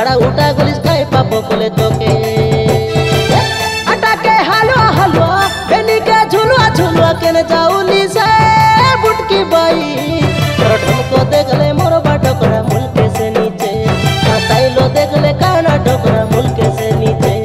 छाड़ा उठा गलिस खाई पाप कोले तोके अटाके हलवा हलवा बेनी के झुलवा झुलवा केने जाऊली से बुटकी बाई ढोलको देख ले मोर बाटोकरा मुलके से नीचे ताइलो देख ले काना टोकरा मुलके से नीचे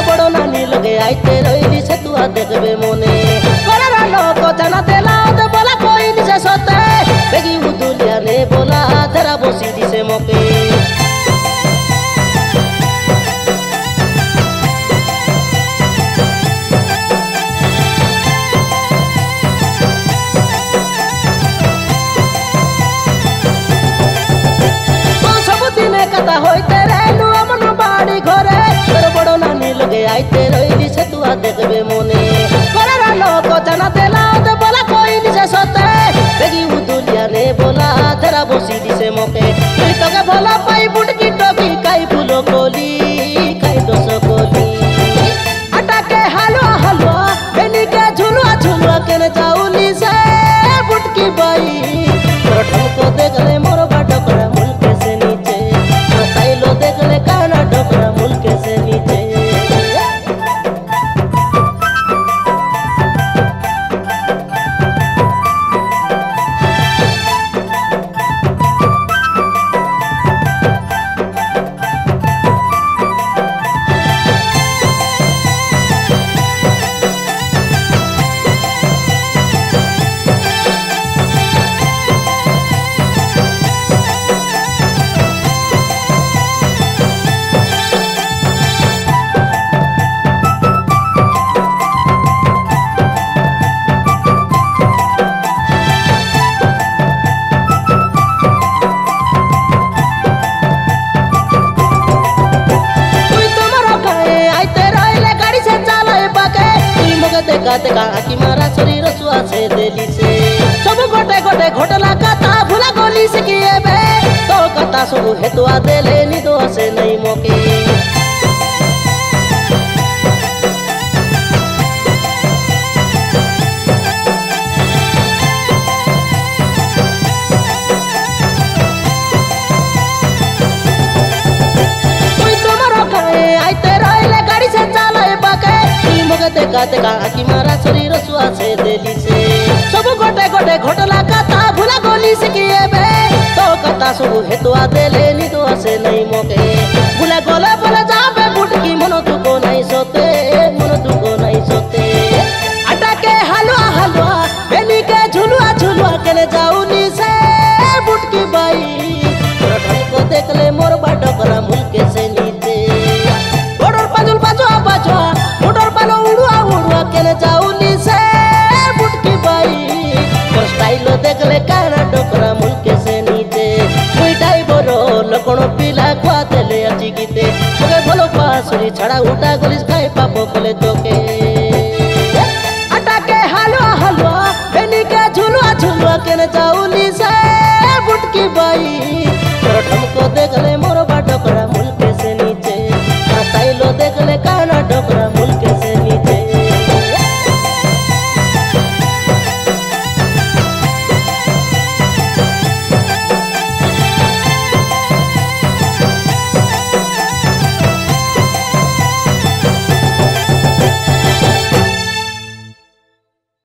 आइते रही से तू देखबे मोने कररा लोक जाना देला तो बोला कोई निसे सोते बेगी उदुलिया ने बोला तेरा बोसी दिसे मोके तो सब दिने कथा होइते रहनु अमन बाड़ी घरे तोर बड़ो नानी लगे आइते रही से तू देखबे मोने कररा लोक जाना देला तो बोला कोई निसे सोते बेगी उदुलिया ने बोला तेरा बोसी दिसे मोके तुई तोके भला पाई बुटकी टोकी काई फूलो कोली काई दोसो कोली अटाके हलवा हलवा बेनी के झुलवा झुलवा केने जाऊली से बुटकी बाई तोर ढोलको देख ले मोर बाटोकरा मुलके से नीचे ताइलो देख ले काना टोकरा मुलके से नीचे देखा आखी मारा शरीर सुआ से देली से सब गोटे गोटे घोटला कथा भूला गोली से किए बे तो कथा सब हेतुआ देले निदो से नहीं मोके कोई तुम्हारा खाए आइते रहले गाड़ी से चलाए बाके देखा देखा आखी मारा शरीर सुआ से देली से सब गोटे गोटे घोटला कथा भूला गोली से किए बे तो कथा सब हेतुआ देले निदो से नहीं मोके भूला गोले बोले जाबे बुटकी मनो तू को नहीं सोते मनो तू को नहीं सोते अटाके हलवा हलवा बेनी के झुलवा झुलवा केने जाऊनी से बुटकी बाई तोर ढोलको देख ले मोर बाटोकरा मुलके से नीचे ओडर पाजुल पाजवा पाजवा ओडर पालो उड़वा उड़वा केने जाऊनी से बुटकी बाई तोर स्टाइलो देख ले काना टोकरा मुलके से नीचे कोई डाइवरो लकोणो पिला क्वा देले अची गीते ओके भलो पासुरी छाड़ा उठा गलिस